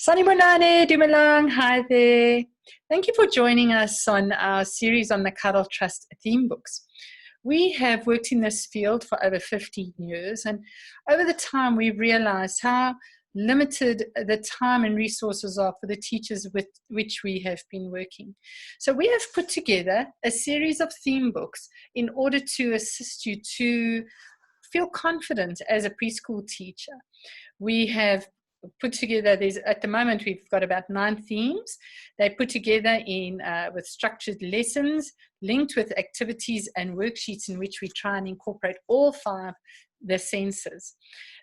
Sanibonani, Dumelang, hi there. Thank you for joining us on our series on the Cuddle Trust theme books. We have worked in this field for over 15 years, and over the time we've realized how limited the time and resources are for the teachers with which we have been working. So we have put together a series of theme books in order to assist you to feel confident as a preschool teacher. We have put together, at the moment we've got about 9 themes. They're put together with structured lessons linked with activities and worksheets in which we try and incorporate all 5 the senses.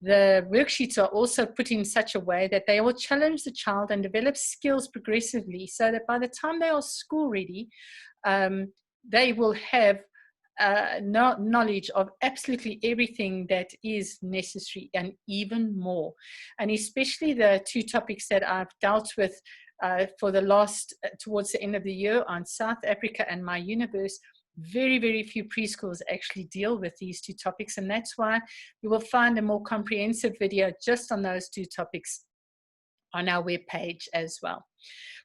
The worksheets are also put in such a way that they will challenge the child and develop skills progressively, so that by the time they are school ready, they will have knowledge of absolutely everything that is necessary and even more. And especially the 2 topics that I've dealt with for the last, towards the end of the year, on South Africa and My Universe. Very, very few preschools actually deal with these 2 topics, and that's why you will find a more comprehensive video just on those 2 topics on our webpage as well.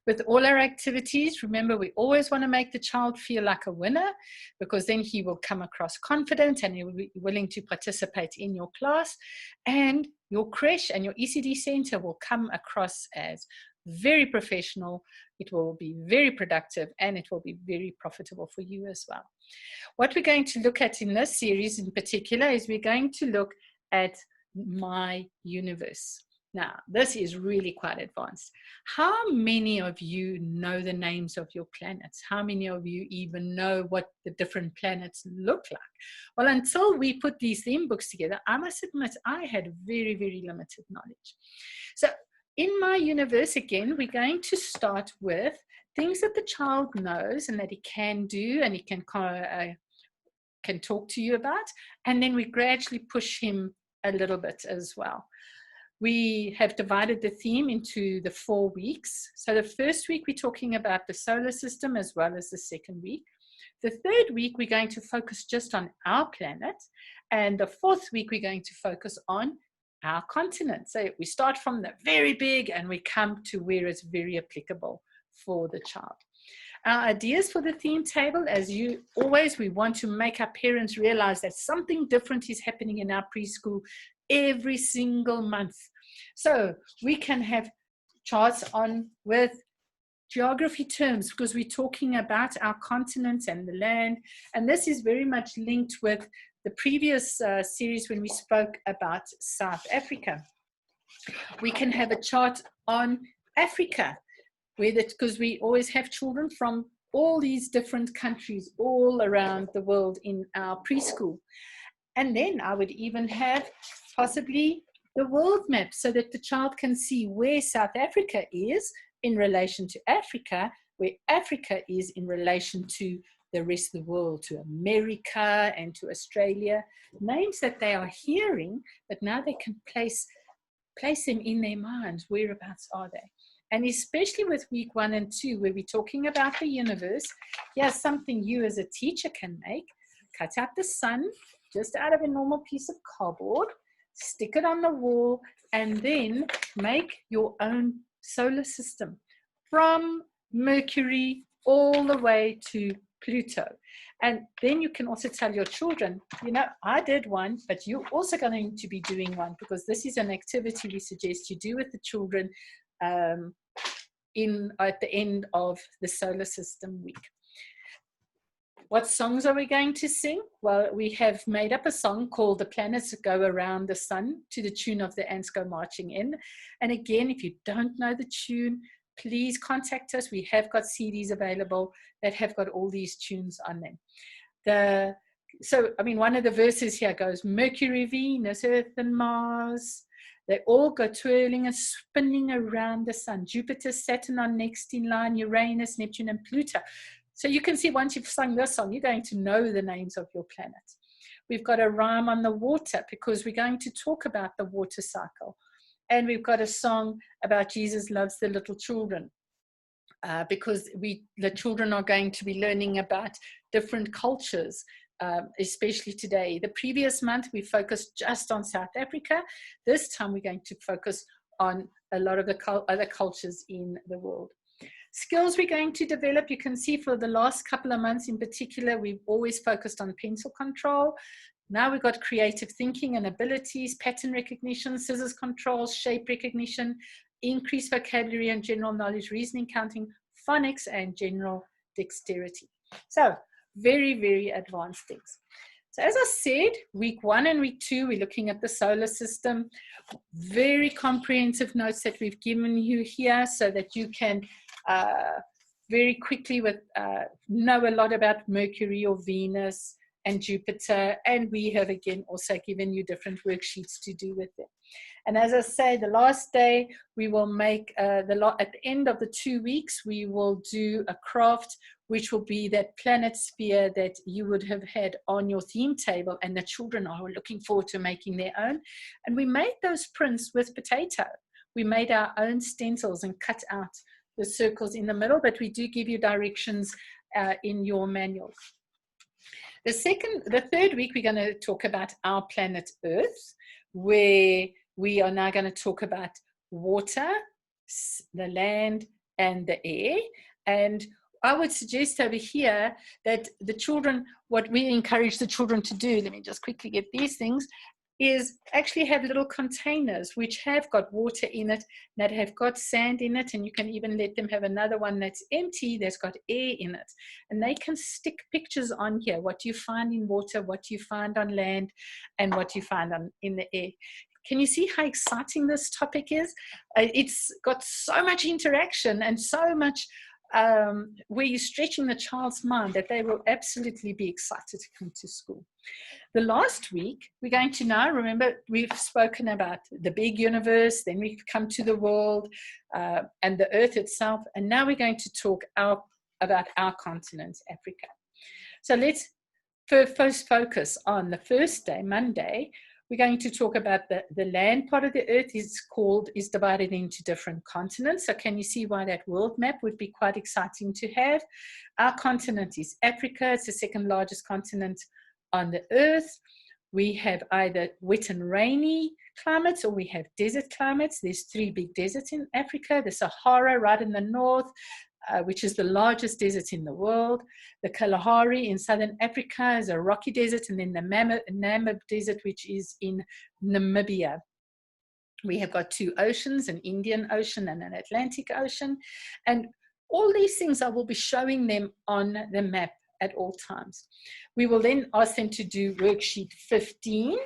With all our activities, remember, we always want to make the child feel like a winner, because then he will come across confident and he will be willing to participate in your class, and your creche and your ECD center will come across as very professional. It will be very productive, and it will be very profitable for you as well. What we're going to look at in this series in particular is we're going to look at My Universe. Now, this is really quite advanced. How many of you know the names of your planets? How many of you even know what the different planets look like? Well, until we put these theme books together, I must admit I had very, very limited knowledge. So in My Universe, again, we're going to start with things that the child knows and that he can do and he can talk to you about, and then we gradually push him a little bit as well. We have divided the theme into the 4 weeks. So the first week, we're talking about the solar system, as well as the second week. The third week, we're going to focus just on our planet. And the 4th week, we're going to focus on our continent. So we start from the very big and we come to where it's very applicable for the child. Our ideas for the theme table, as you always, we want to make our parents realize that something different is happening in our preschool every single month. So we can have charts on with geography terms, because we're talking about our continent and the land. And this is very much linked with the previous series when we spoke about South Africa. We can have a chart on Africa, because we always have children from all these different countries all around the world in our preschool. And then I would even have possibly the world map, so that the child can see where South Africa is in relation to Africa, where Africa is in relation to the rest of the world, to America and to Australia. Names that they are hearing, but now they can place them in their minds. Whereabouts are they? And especially with week 1 and 2, where we're talking about the universe, here's something you as a teacher can make. Cut out the sun just out of a normal piece of cardboard, stick it on the wall, and then make your own solar system from Mercury all the way to Pluto. And then you can also tell your children, you know, I did one, but you're also going to be doing one, because this is an activity we suggest you do with the children at the end of the solar system week. What songs are we going to sing? Well, we have made up a song called The Planets Go Around the Sun, to the tune of The Ants Go Marching In. And again, if you don't know the tune, please contact us. We have got CDs available that have got all these tunes on them. One of the verses here goes, Mercury, Venus, Earth, and Mars. They all go twirling and spinning around the sun. Jupiter, Saturn are next in line, Uranus, Neptune, and Pluto. So you can see, once you've sung this song, you're going to know the names of your planets. We've got a rhyme on the water, because we're going to talk about the water cycle. And we've got a song about Jesus loves the little children, because the children are going to be learning about different cultures, especially today. The previous month, we focused just on South Africa. This time, we're going to focus on a lot of the other cultures in the world. Skills we're going to develop, you can see for the last couple of months in particular, we've always focused on pencil control. Now we've got creative thinking and abilities, pattern recognition, scissors control, shape recognition, increased vocabulary and general knowledge, reasoning, counting, phonics, and general dexterity. So very, very advanced things. So as I said, week 1 and week 2, we're looking at the solar system. Very comprehensive notes that we've given you here so that you can very quickly know a lot about Mercury or Venus and Jupiter. And we have again also given you different worksheets to do with them. And as I say, the last day we will make at the end of the 2 weeks, we will do a craft, which will be that planet sphere that you would have had on your theme table, and the children are looking forward to making their own. And we made those prints with potato. We made our own stencils and cut out the circles in the middle, but we do give you directions in your manual. The third week, we're going to talk about our planet Earth, where we are now going to talk about water, the land, and the air. And I would suggest over here that the children, what we encourage the children to do, let me just quickly get these things, is actually have little containers which have got water in it, that have got sand in it, and you can even let them have another one that's empty, that's got air in it. And they can stick pictures on here, what you find in water, what you find on land, and what you find in the air. Can you see how exciting this topic is? It's got so much interaction and so much where you're stretching the child's mind that they will absolutely be excited to come to school. The last week, we're going to now, remember, we've spoken about the big universe, then we've come to the world and the earth itself, and now we're going to talk about our continent, Africa. So let's first focus on the first day, Monday. We're going to talk about the land part of the earth is divided into different continents. So can you see why that world map would be quite exciting to have? Our continent is Africa. It's the second largest continent on the earth. We have either wet and rainy climates, or we have desert climates. There's 3 big deserts in Africa. The Sahara right in the north, which is the largest desert in the world. The Kalahari in southern Africa is a rocky desert, and then the Namib Desert, which is in Namibia. We have got 2 oceans, an Indian Ocean and an Atlantic Ocean. And all these things, I will be showing them on the map at all times. We will then ask them to do worksheet 15.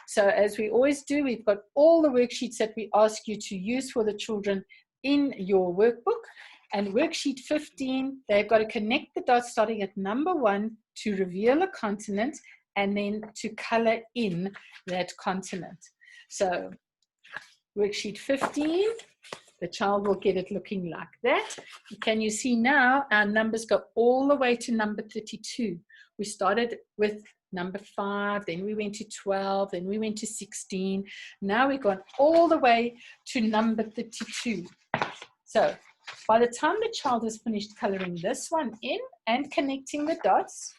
So as we always do, we've got all the worksheets that we ask you to use for the children in your workbook. And worksheet 15, they've got to connect the dots starting at number 1 to reveal a continent, and then to color in that continent. So worksheet 15, the child will get it looking like that. Can you see now our numbers go all the way to number 32. We started with number 5, then we went to 12, then we went to 16. Now we've gone all the way to number 32. So by the time the child has finished coloring this one in and connecting the dots,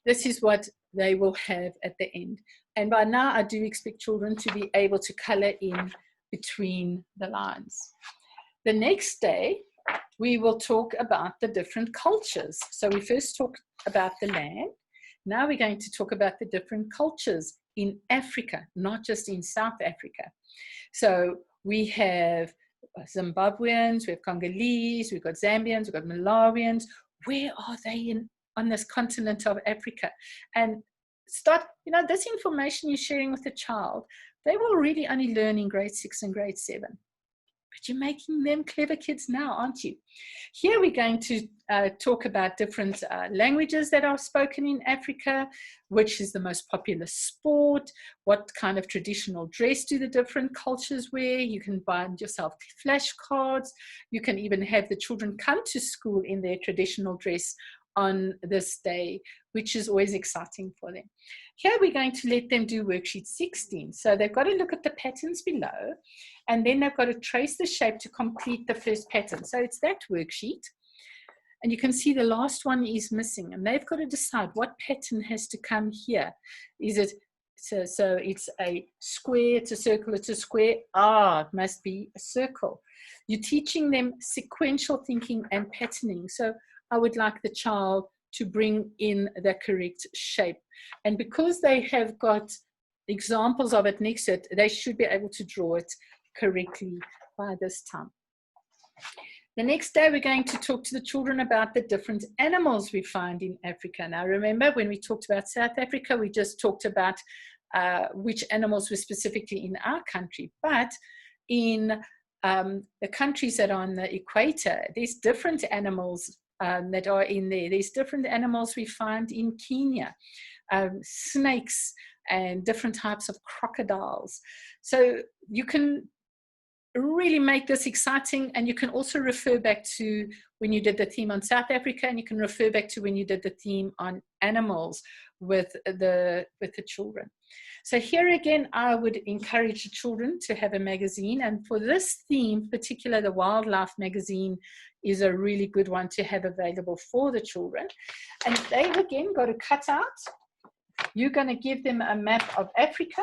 this is what they will have at the end. And by now, I do expect children to be able to color in between the lines. The next day, we will talk about the different cultures. So we first talked about the land. Now we're going to talk about the different cultures in Africa, not just in South Africa. So we have Zimbabweans, we have Congolese, we've got Zambians, we've got Malawians. Where are they on this continent of Africa? And start, this information you're sharing with the child, they will really only learn in grade 6 and grade 7. But you're making them clever kids now, aren't you? Here we're going to talk about different languages that are spoken in Africa, which is the most popular sport, what kind of traditional dress do the different cultures wear. You can bind yourself flashcards. You can even have the children come to school in their traditional dress on this day, which is always exciting for them. Here we're going to let them do worksheet 16. So they've got to look at the patterns below, and then they've got to trace the shape to complete the first pattern. So it's that worksheet. And you can see the last one is missing, and they've got to decide what pattern has to come here. Is it So it's a square, it's a circle, it's a square. Ah, it must be a circle. You're teaching them sequential thinking and patterning. So I would like the child to bring in the correct shape. And because they have got examples of it next to it, they should be able to draw it correctly by this time. The next day, we're going to talk to the children about the different animals we find in Africa. Now, remember, when we talked about South Africa, we just talked about which animals were specifically in our country. But in the countries that are on the equator, there's different animals that are in there. There's different animals we find in Kenya, snakes and different types of crocodiles. So you can really make this exciting, and you can also refer back to when you did the theme on South Africa, and you can refer back to when you did the theme on animals with the children. So here again, I would encourage the children to have a magazine, and for this theme, particularly the wildlife magazine is a really good one to have available for the children. And they've again got to cut out. You're going to give them a map of Africa,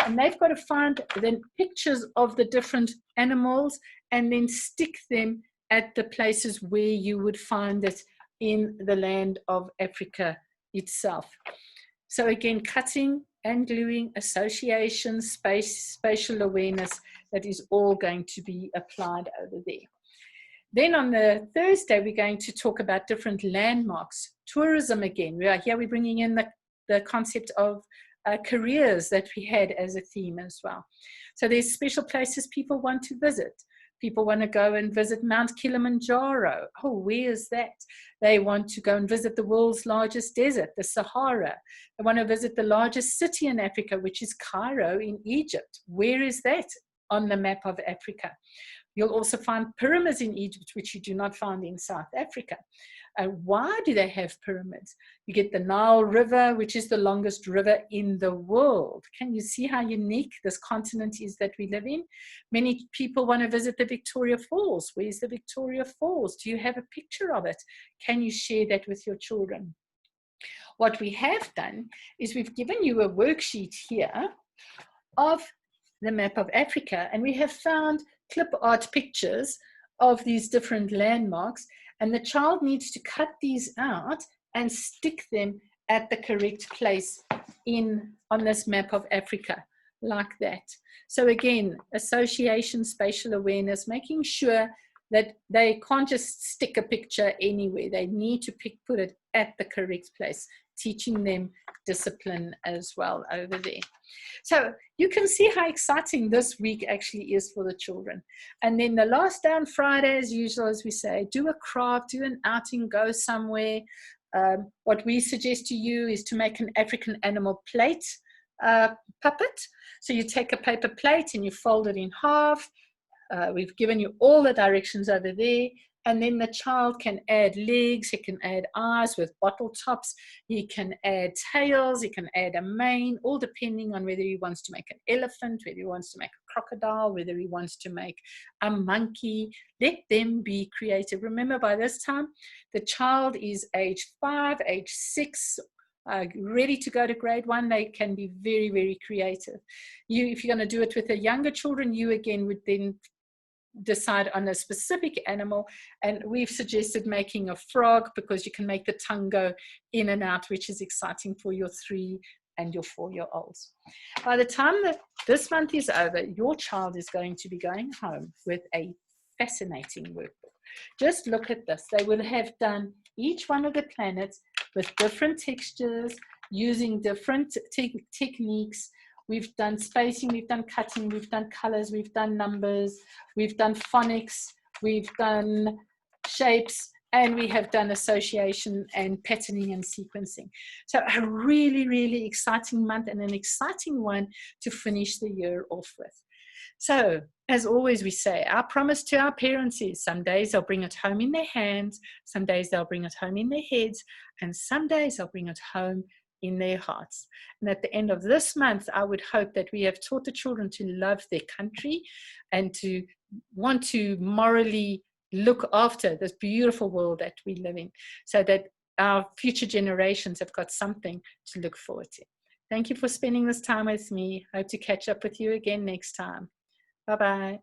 and they've got to find then pictures of the different animals and then stick them at the places where you would find it in the land of Africa itself. So again, cutting and gluing, association, spatial awareness, that is all going to be applied over there. Then on the Thursday, we're going to talk about different landmarks. Tourism again. We're bringing in the concept of careers that we had as a theme as well. So there's special places people want to visit. People want to go and visit Mount Kilimanjaro. Oh, where is that? They want to go and visit the world's largest desert, the Sahara. They want to visit the largest city in Africa, which is Cairo in Egypt. Where is that on the map of Africa? You'll also find pyramids in Egypt, which you do not find in South Africa. Why do they have pyramids? You get the Nile River, which is the longest river in the world. Can you see how unique this continent is that we live in? Many people want to visit the Victoria Falls. Where's the Victoria Falls? Do you have a picture of it? Can you share that with your children? What we have done is we've given you a worksheet here of the map of Africa, and we have found clip art pictures of these different landmarks, and the child needs to cut these out and stick them at the correct place on this map of Africa, like that. So again, association, spatial awareness, making sure that they can't just stick a picture anywhere. They need to put it at the correct place, teaching them discipline as well over there. So you can see how exciting this week actually is for the children. And then the last day on Friday, as usual, as we say, do a craft, do an outing, go somewhere. What we suggest to you is to make an African animal plate puppet. So you take a paper plate and you fold it in half. We've given you all the directions over there. And then the child can add legs, he can add eyes with bottle tops, he can add tails, he can add a mane, all depending on whether he wants to make an elephant, whether he wants to make a crocodile, whether he wants to make a monkey. Let them be creative. Remember, by this time, the child is age 5, age 6, ready to go to grade 1. They can be very, very creative. If you're going to do it with the younger children, you again would then decide on a specific animal, and we've suggested making a frog because you can make the tongue go in and out, which is exciting for your 3 and your 4-year-olds. By the time that this month is over, your child is going to be going home with a fascinating workbook. Just look at this. They will have done each one of the planets with different textures, using different techniques. We've done spacing, we've done cutting, we've done colors, we've done numbers, we've done phonics, we've done shapes, and we have done association and patterning and sequencing. So a really, really exciting month, and an exciting one to finish the year off with. So, as always we say, our promise to our parents is some days they'll bring it home in their hands, some days they'll bring it home in their heads, and some days they'll bring it home in their hearts. And at the end of this month, I would hope that we have taught the children to love their country and to want to morally look after this beautiful world that we live in, so that our future generations have got something to look forward to. Thank you for spending this time with me. Hope to catch up with you again next time. Bye-bye.